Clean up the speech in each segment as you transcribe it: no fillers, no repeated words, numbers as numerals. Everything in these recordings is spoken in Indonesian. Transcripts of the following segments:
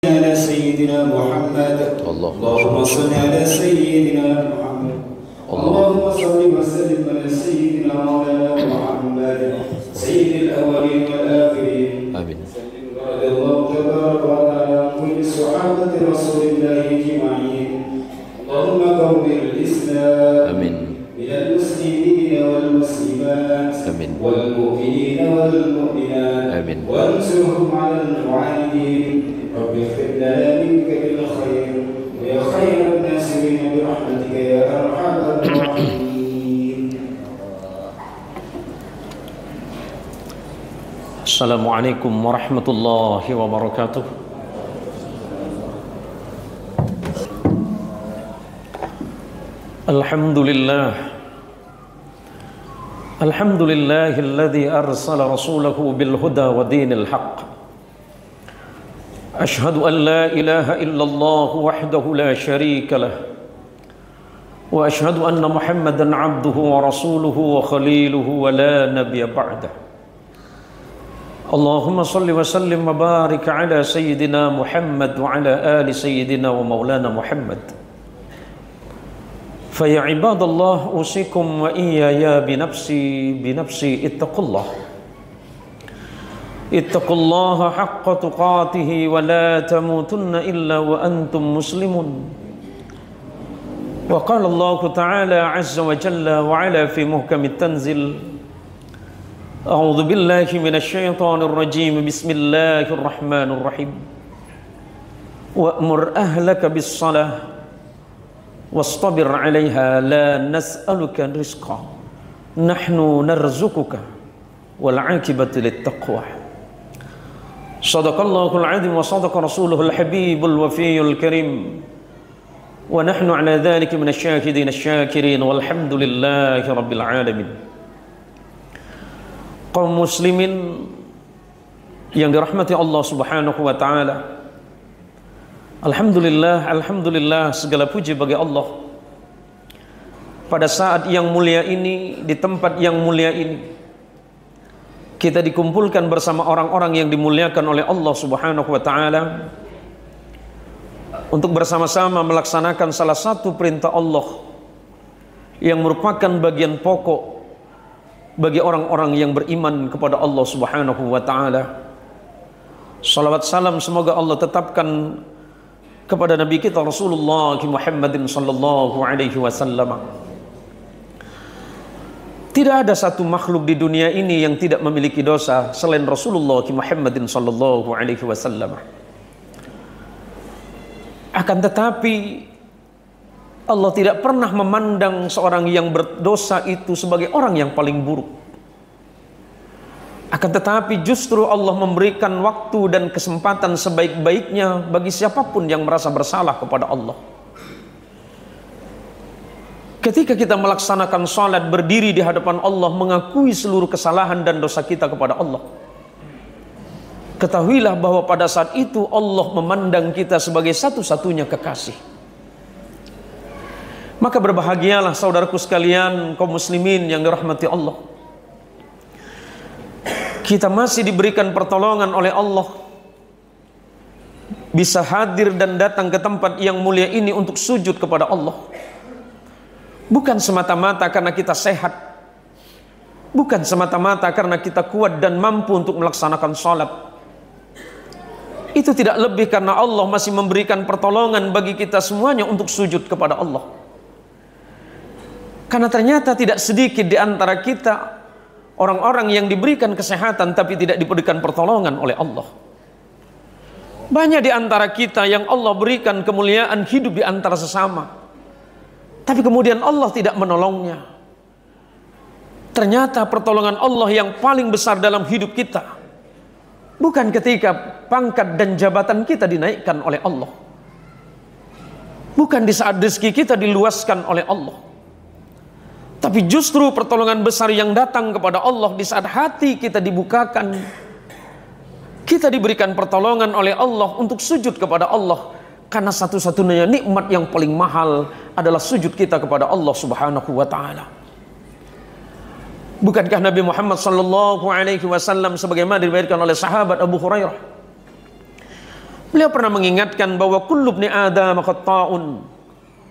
على سيدنا محمد اللهم صل على سيدنا محمد اللهم صل وسلم على سيدنا مولانا محمد سيد الأولين والآخرين آمين. رضي الله تبارك وتعالى عن كل صحابة رسول الله أجمعين اللهم كون الإسلام آمين من المسلمين والمسلمات آمين والمؤمنين والمؤمنات آمين وانصرهم على المعاندين رب اغفر لنا منك بالخير ويا خير الناصرين برحمتك يا أرحم الراحمين. Assalamualaikum warahmatullahi wabarakatuh. Alhamdulillahilladzi arsala rasulahu bil huda wa dinil haqq. Ashhadu an la ilaha illallah wahdahu la syarika lah. Wa ashhadu anna Muhammadan abduhu wa rasuluhu wa khaliluhu wa la nabiyya ba'dah. Allahumma salli wa sallim wa barik ala sayyidina Muhammad wa ala ali sayyidina wa maulana Muhammad. Faya ibadallah usikum wa iyaya binafsi ittaqullah. Ittaqullaha haqqa tuqatihi wa la tamutunna illa wa antum muslimun. Wa qala Allah ta'ala azza wa jalla wa ala fi muhkamit tanzil. A'udzu billahi minasy syaithanir rajim. Bismillahirrahmanirrahim. Wa'mur ahlaka bis-shalah wastabir 'alaiha la nas'aluka rizqa nahnu narzuquka wal 'aqibatu lit-taqwa. Shadaqallahul 'azim wa shadaqa rasuluhul habibul wafiyul karim. Wa nahnu 'ala dzalika minasy syahidin asy-syakirin walhamdulillahi rabbil alamin. Kaum muslimin yang dirahmati Allah Subhanahu wa taala. Alhamdulillah segala puji bagi Allah. Pada saat yang mulia ini, di tempat yang mulia ini, kita dikumpulkan bersama orang-orang yang dimuliakan oleh Allah Subhanahu wa taala untuk bersama-sama melaksanakan salah satu perintah Allah yang merupakan bagian pokok bagi orang-orang yang beriman kepada Allah Subhanahu wa taala. Salawat salam semoga Allah tetapkan kepada Nabi kita Rasulullah Muhammadin sallallahu alaihi wasallam. Tidak ada satu makhluk di dunia ini yang tidak memiliki dosa selain Rasulullah Muhammadin sallallahu alaihi wasallam. Akan tetapi Allah tidak pernah memandang seorang yang berdosa itu sebagai orang yang paling buruk. Akan tetapi justru Allah memberikan waktu dan kesempatan sebaik-baiknya bagi siapapun yang merasa bersalah kepada Allah. Ketika kita melaksanakan salat, berdiri di hadapan Allah, mengakui seluruh kesalahan dan dosa kita kepada Allah, ketahuilah bahwa pada saat itu Allah memandang kita sebagai satu-satunya kekasih. Maka berbahagialah saudaraku sekalian kaum muslimin yang dirahmati Allah. Kita masih diberikan pertolongan oleh Allah, bisa hadir dan datang ke tempat yang mulia ini untuk sujud kepada Allah. Bukan semata-mata karena kita sehat, bukan semata-mata karena kita kuat dan mampu untuk melaksanakan salat. Itu tidak lebih karena Allah masih memberikan pertolongan bagi kita semuanya untuk sujud kepada Allah. Karena ternyata tidak sedikit di antara kita orang-orang yang diberikan kesehatan tapi tidak diberikan pertolongan oleh Allah. Banyak di antara kita yang Allah berikan kemuliaan hidup di antara sesama, tapi kemudian Allah tidak menolongnya. Ternyata pertolongan Allah yang paling besar dalam hidup kita bukan ketika pangkat dan jabatan kita dinaikkan oleh Allah, bukan di saat rezeki kita diluaskan oleh Allah, tapi justru pertolongan besar yang datang kepada Allah di saat hati kita dibukakan, kita diberikan pertolongan oleh Allah untuk sujud kepada Allah. Karena satu-satunya nikmat yang paling mahal adalah sujud kita kepada Allah Subhanahu wa taala. Bukankah Nabi Muhammad sallallahu alaihi wasallam sebagaimana diriwayatkan oleh sahabat Abu Hurairah, Beliau pernah mengingatkan bahwa kullu ibni Adam khata'un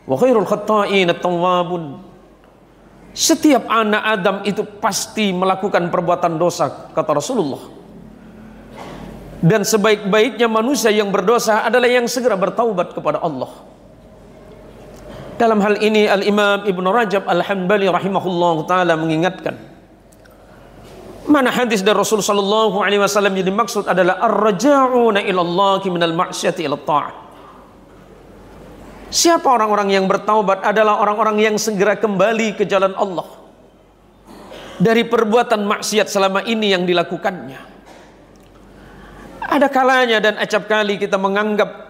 wa khairul khata'in at-tawwabun. Setiap anak Adam itu pasti melakukan perbuatan dosa, kata Rasulullah. Dan sebaik-baiknya manusia yang berdosa adalah yang segera bertaubat kepada Allah. Dalam hal ini Al-Imam Ibnu Rajab Al-Hanbali rahimahullah ta'ala mengingatkan, mana hadis dari Rasul sallallahu alaihi wasallam yang dimaksud adalah ar-raja'una ila Allah minal ma'siyati ila ta'ah. Siapa orang-orang yang bertaubat adalah orang-orang yang segera kembali ke jalan Allah dari perbuatan maksiat selama ini yang dilakukannya. Ada kalanya dan acap kali kita menganggap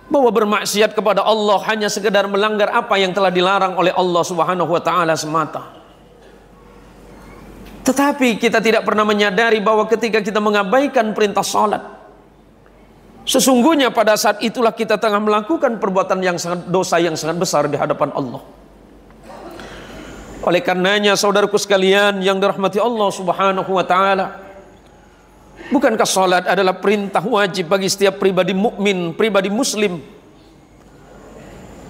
bahwa bermaksiat kepada Allah hanya sekedar melanggar apa yang telah dilarang oleh Allah Subhanahu wa taala semata. Tetapi kita tidak pernah menyadari bahwa ketika kita mengabaikan perintah salat, sesungguhnya pada saat itulah kita tengah melakukan perbuatan yang sangat dosa yang sangat besar di hadapan Allah. Oleh karenanya saudaraku sekalian yang dirahmati Allah Subhanahu wa taala, bukankah salat adalah perintah wajib bagi setiap pribadi mukmin, pribadi muslim,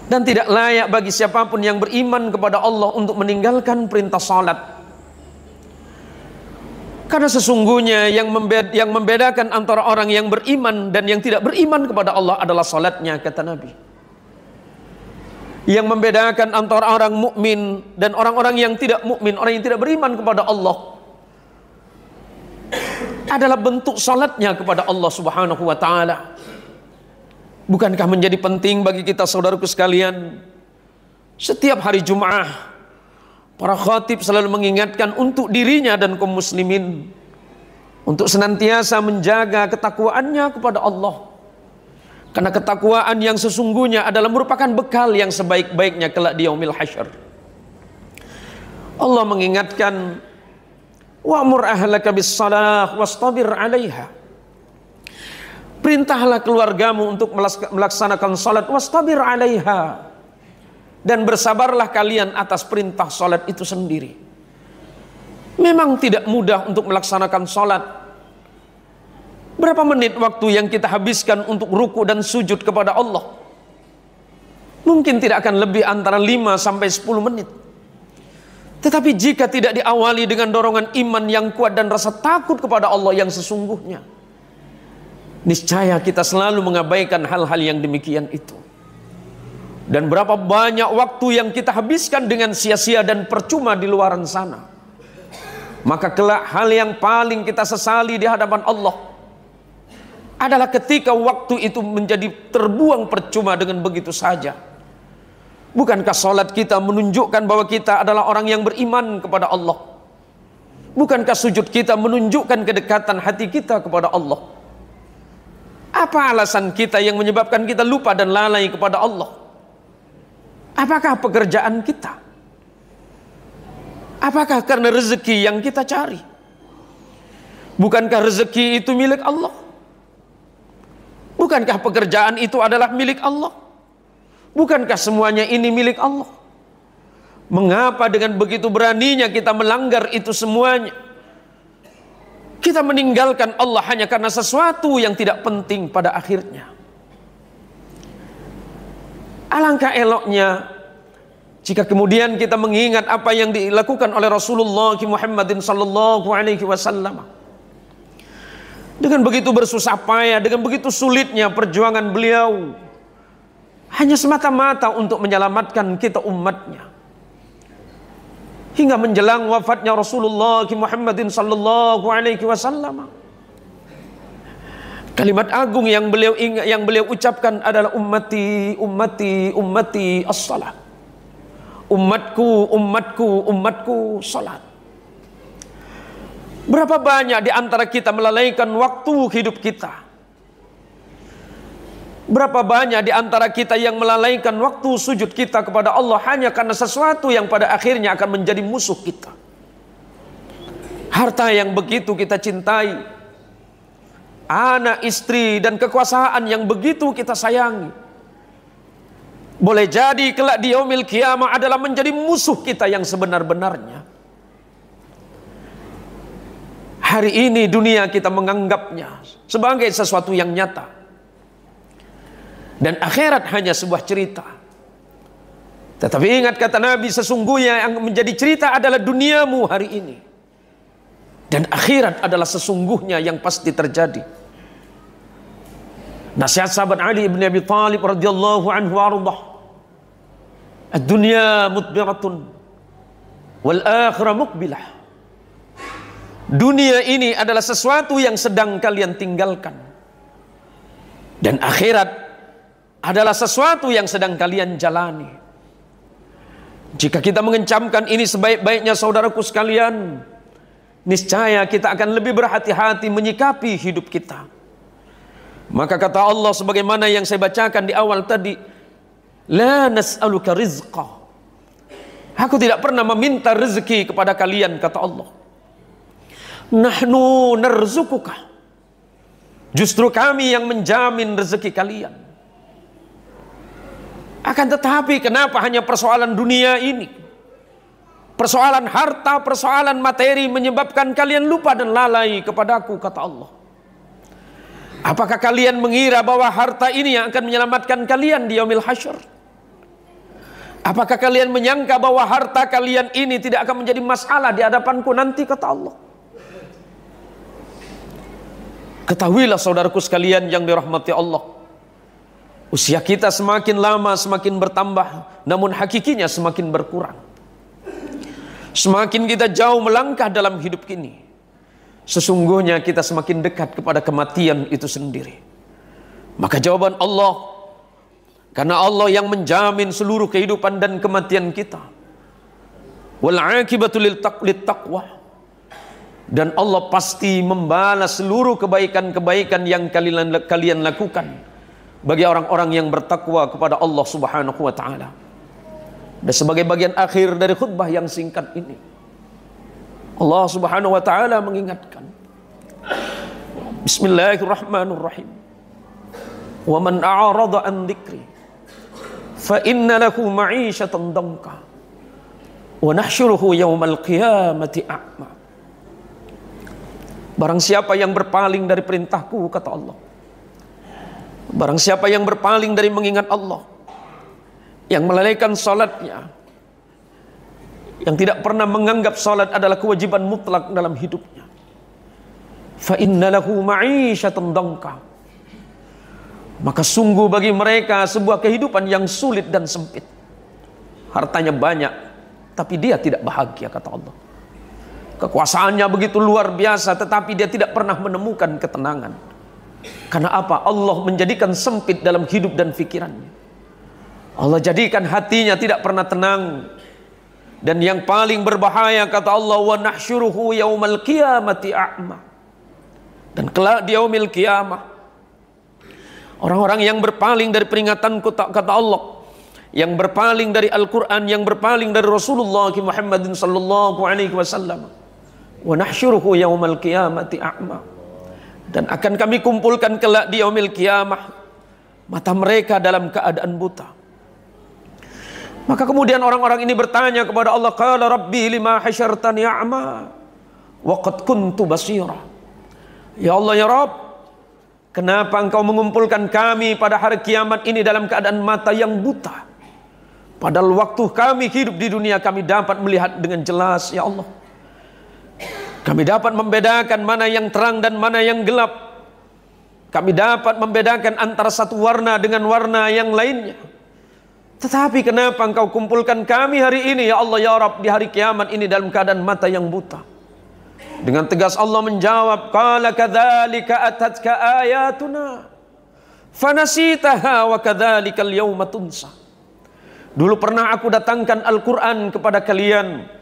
dan tidak layak bagi siapapun yang beriman kepada Allah untuk meninggalkan perintah salat? Karena sesungguhnya yang membedakan antara orang yang beriman dan yang tidak beriman kepada Allah adalah salatnya, kata Nabi. Yang membedakan antara orang mukmin dan orang-orang yang tidak mukmin, orang yang tidak beriman kepada Allah, adalah bentuk salatnya kepada Allah Subhanahu wa taala. Bukankah menjadi penting bagi kita saudaraku sekalian, setiap hari Jumat para khatib selalu mengingatkan untuk dirinya dan kaum muslimin untuk senantiasa menjaga ketakwaannya kepada Allah. Karena ketakwaan yang sesungguhnya adalah merupakan bekal yang sebaik-baiknya kelak di yaumil hasyr. Allah mengingatkan, wa'mur ahlaka bis-shalah wastabir 'alaiha. Perintahlah keluargamu untuk melaksanakan salat, wastabir 'alaiha. Dan bersabarlah kalian atas perintah salat itu sendiri. Memang tidak mudah untuk melaksanakan salat. Berapa menit waktu yang kita habiskan untuk ruku dan sujud kepada Allah? Mungkin tidak akan lebih antara 5 sampai 10 menit. Tetapi jika tidak diawali dengan dorongan iman yang kuat dan rasa takut kepada Allah yang sesungguhnya, niscaya kita selalu mengabaikan hal-hal yang demikian itu. Dan berapa banyak waktu yang kita habiskan dengan sia-sia dan percuma di luaran sana. Maka kelak hal yang paling kita sesali di hadapan Allah adalah ketika waktu itu menjadi terbuang percuma dengan begitu saja. Bukankah salat kita menunjukkan bahwa kita adalah orang yang beriman kepada Allah? Bukankah sujud kita menunjukkan kedekatan hati kita kepada Allah? Apa alasan kita yang menyebabkan kita lupa dan lalai kepada Allah? Apakah pekerjaan kita? Apakah karena rezeki yang kita cari? Bukankah rezeki itu milik Allah? Bukankah pekerjaan itu adalah milik Allah? Bukankah semuanya ini milik Allah? Mengapa dengan begitu beraninya kita melanggar itu semuanya? Kita meninggalkan Allah hanya karena sesuatu yang tidak penting pada akhirnya. Alangkah eloknya jika kemudian kita mengingat apa yang dilakukan oleh Rasulullah Muhammadin sallallahu alaihi wasallam. Dengan begitu bersusah payah, dengan begitu sulitnya perjuangan beliau, hanya semata-mata untuk menyelamatkan kita umatnya. Hingga menjelang wafatnya Rasulullah Muhammadin sallallahu alaihi wasallam, kalimat agung yang beliau ucapkan adalah ummati, ummati, ummati as-salat. Umatku, umatku, umatku salat. Berapa banyak di antara kita melalaikan waktu hidup kita? Berapa banyak di antara kita yang melalaikan waktu sujud kita kepada Allah hanya karena sesuatu yang pada akhirnya akan menjadi musuh kita? Harta yang begitu kita cintai, anak, istri, dan kekuasaan yang begitu kita sayangi, boleh jadi kelak di yaumil qiyamah adalah menjadi musuh kita yang sebenar-benarnya. Hari ini dunia kita menganggapnya sebagai sesuatu yang nyata. Dan akhirat hanya sebuah cerita. Tetapi ingat kata Nabi, sesungguhnya yang menjadi cerita adalah duniamu hari ini. Dan akhirat adalah sesungguhnya yang pasti terjadi. Nasihat sahabat Ali bin Abi Thalib radhiyallahu anhu warḍah. Ad-dunya mudbiratun wal akhirah muqbilah. Dunia ini adalah sesuatu yang sedang kalian tinggalkan. Dan akhirat adalah sesuatu yang sedang kalian jalani. Jika kita mengencamkan ini sebaik-baiknya saudaraku sekalian, niscaya kita akan lebih berhati-hati menyikapi hidup kita. Maka kata Allah sebagaimana yang saya bacakan di awal tadi, la nas'aluka rizqa. Aku tidak pernah meminta rezeki kepada kalian, kata Allah. Nahnu narzukuka. Justru kami yang menjamin rezeki kalian. Akan tetapi kenapa hanya persoalan dunia ini, persoalan harta, persoalan materi menyebabkan kalian lupa dan lalai kepadaku, kata Allah. Apakah kalian mengira bahwa harta ini yang akan menyelamatkan kalian di yaumil hasyr? Apakah kalian menyangka bahwa harta kalian ini tidak akan menjadi masalah di hadapanku nanti, kata Allah? Ketahuilah saudaraku sekalian yang dirahmati Allah, usia kita semakin lama semakin bertambah, namun hakikinya semakin berkurang. Semakin kita jauh melangkah dalam hidup ini, sesungguhnya kita semakin dekat kepada kematian itu sendiri. Maka jawaban Allah, karena Allah yang menjamin seluruh kehidupan dan kematian kita. Wal aqibatu lit taqwa. Dan Allah pasti membalas seluruh kebaikan-kebaikan yang kalian lakukan bagi orang-orang yang bertakwa kepada Allah Subhanahu wa taala. Dan sebagai bagian akhir dari khutbah yang singkat ini, Allah Subhanahu wa taala mengingatkan, Bismillahirrahmanirrahim. Wa man a'rada an dzikri fa inna lahu ma'isyatan danka wa nahsyuruhu yaumal qiyamati a'ma. Barang siapa yang berpaling dari perintahku, kata Allah, barang siapa yang berpaling dari mengingat Allah, yang melalaikan salatnya, yang tidak pernah menganggap salat adalah kewajiban mutlak dalam hidupnya, fa inna lahu ma'isyatan danka, maka sungguh bagi mereka sebuah kehidupan yang sulit dan sempit. Hartanya banyak, tapi dia tidak bahagia, kata Allah. Kekuasaannya begitu luar biasa, tetapi dia tidak pernah menemukan ketenangan. Karena apa? Allah menjadikan sempit dalam hidup dan pikirannya. Allah jadikan hatinya tidak pernah tenang. Dan yang paling berbahaya, kata Allah, wa nahsyuruhu yaumal qiyamati a'ma. Dan kelak di yaumil qiyamah, orang-orang yang berpaling dari peringatanku, kata Allah, yang berpaling dari Al-Quran, yang berpaling dari Rasulullah Muhammadin sallallahu alaihi wasallam, wa nahsyuruhu yaumal qiyamati a'ma. Dan akan kami kumpulkan kelak di yaumil qiyamah, mata mereka dalam keadaan buta. Maka kemudian orang-orang ini bertanya kepada Allah, qala rabbi lima hasyartani a'ma wa qad kuntu basira. Ya Allah, ya Rabb, kenapa engkau mengumpulkan kami pada hari kiamat ini dalam keadaan mata yang buta? Padahal waktu kami hidup di dunia kami dapat melihat dengan jelas, ya Allah. Kami dapat membedakan mana yang terang dan mana yang gelap. Kami dapat membedakan antara satu warna dengan warna yang lainnya. Tetapi kenapa engkau kumpulkan kami hari ini, ya Allah, ya Rabb, di hari kiamat ini dalam keadaan mata yang buta? Dengan tegas Allah menjawab, qala kadzalika atatka ayatuna fanasitaha wa kadzalikal yauma tunsa. Dulu pernah aku datangkan Al-Quran kepada kalian.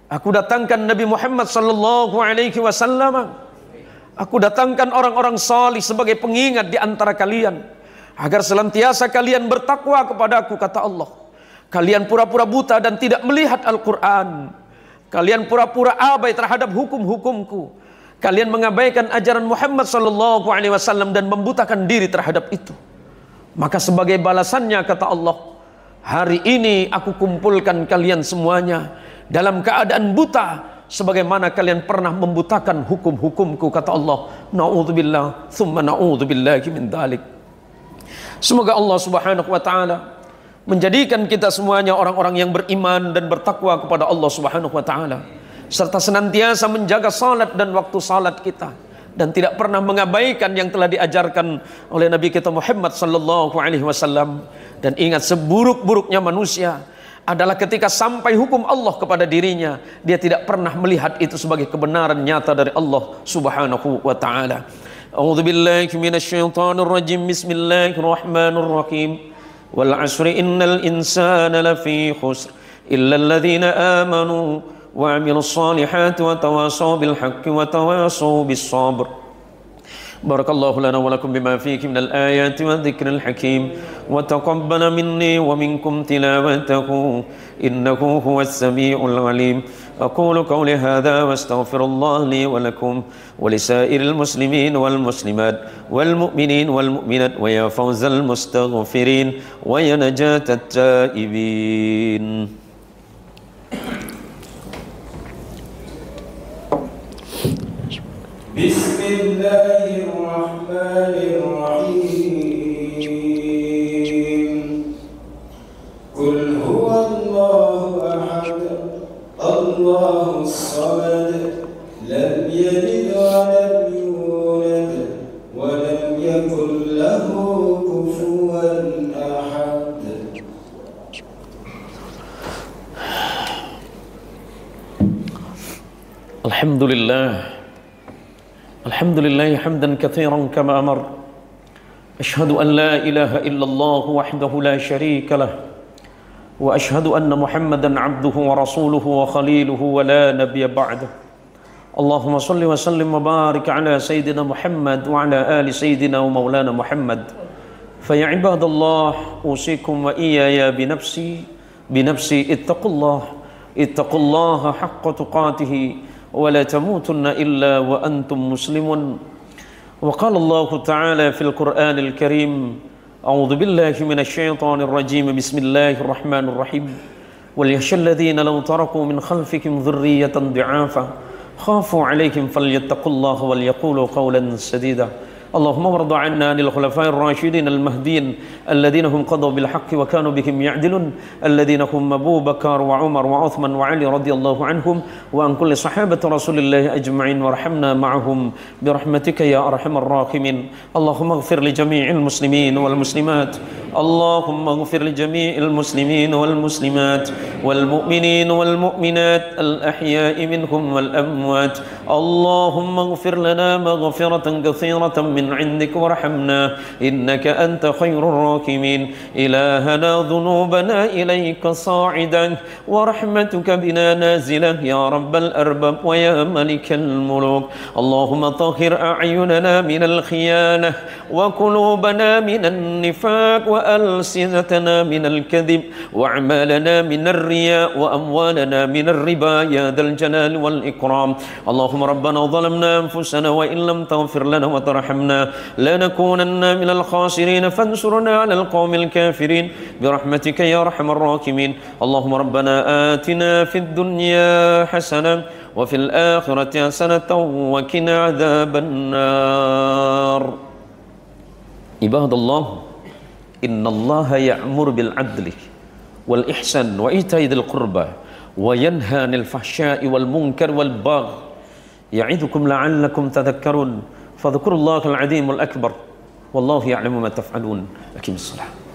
Aku datangkan Nabi Muhammad sallallahu alaihi wasallam. Aku datangkan orang-orang salih sebagai pengingat di antara kalian, agar senantiasa kalian bertakwa kepadaku, kata Allah. Kalian pura-pura buta dan tidak melihat Al-Quran. Kalian pura-pura abai terhadap hukum-hukumku. Kalian mengabaikan ajaran Muhammad sallallahu alaihi wasallam dan membutakan diri terhadap itu. Maka sebagai balasannya, kata Allah, hari ini aku kumpulkan kalian semuanya dalam keadaan buta, sebagaimana kalian pernah membutakan hukum-hukumku, kata Allah. Na'udzubillah, thumma na'udzubillahi min dzalik. Semoga Allah Subhanahu wa taala menjadikan kita semuanya orang-orang yang beriman dan bertakwa kepada Allah Subhanahu wa taala, serta senantiasa menjaga salat dan waktu salat kita, dan tidak pernah mengabaikan yang telah diajarkan oleh Nabi kita Muhammad sallallahu alaihi wasallam. Dan ingat, seburuk-buruknya manusia adalah ketika sampai hukum Allah kepada dirinya, dia tidak pernah melihat itu sebagai kebenaran nyata dari Allah Subhanahu wa taala. A'udzu billahi minasyaitonir rajim. Bismillahirrahmanirrahim. Wal 'asri innal insana lafi khusr illa alladhina amanu wa 'amilus solihati wa tawasaw bil haqqi wa tawasaw bis sabr. Barakallahu lana wa lakum bima fihi minal ayati wa dzikril hakim wa taqabbal minni wa minkum tilawatahu innahu huwas samiul alim. Aqulu qawli hadha wa astaghfirullah li wa lakum wa lisairil muslimin wal muslimat wal mu'minin wal mu'minat wa ya fawzal mustaghfirin wa ya najatat taibin. Bismillahirrahmanirrahim. Qul huwallahu ahad, Allahus samad, lam yalid wa lam yulad wa lam yakul lahu kufuwan ahad. Alhamdulillah. Alhamdulillah hamdan katsiran kama amar. Asyhadu an la ilaha illallah wahdahu la syarika lah. Wa asyhadu anna Muhammadan abduhu wa rasuluhu wa khaliluhu wa la nabiyya ba'dah. Allahumma salli wa sallim wa barik ala sayyidina Muhammad wa ala ali sayyidina wa maulana Muhammad. Fa ya ibadallah, usikum wa iyaya binafsi ittaqullaha haqqa tuqatih ولا تموتن إلا وأنتم مسلمون. وقال الله تعالى في القرآن الكريم: أعوذ بالله من الشيطان الرجيم بسم الله الرحمن الرحيم وليخشى الذين لو تركوا من خلفهم ذرية ضعافا خافوا عليهم فليتقوا الله وليقولوا قولا سديدا. اللهم وارض عنا عن الخلفاء الراشدين المهديين الذين هم قضوا بالحق وكانوا بهم يعدلون الذين هم أبو بكر وعمر وعثمان وعلي رضي الله عنهم وعن كل صحابة رسول الله أجمعين وارحمنا معهم برحمتك يا أرحم الراحمين. اللهم اغفر لجميع المسلمين والمسلمات، اللهم اغفر لجميع المسلمين والمسلمات والمؤمنين والمؤمنات الأحياء منهم والأموات. اللهم اغفر لنا مغفرة كثيرة من عندك وارحمنا إنك أنت خير الراحمين. إلهنا ذنوبنا إليك صاعدا ورحمتك بنا نازلة يا رب الأرباب ويا ملك الملوك. اللهم طهر أعيننا من الخيانة وقلوبنا من النفاق وألسنتنا من الكذب وأعمالنا من الرياء وأموالنا من الربا يا ذا الجلال والإكرام. اللهم ربنا ظلمنا أنفسنا وإن لم تغفر لنا وترحمنا لنكونن من الخاسرين فانصرنا على القوم الكافرين برحمتك يا أرحم الراحمين. اللهم ربنا آتنا في الدنيا حسنة وفي الآخرة حسنة وقنا عذاب النار. عباد الله، إن الله يأمر بالعدل والإحسان وإيتاء ذي القربى وينهى عن الفحشاء والمنكر والبغي يعظكم لعلكم تذكرون. فاذكروا الله العظيم الأكبر والله يعلم ما تفعلون. أقم الصلاة.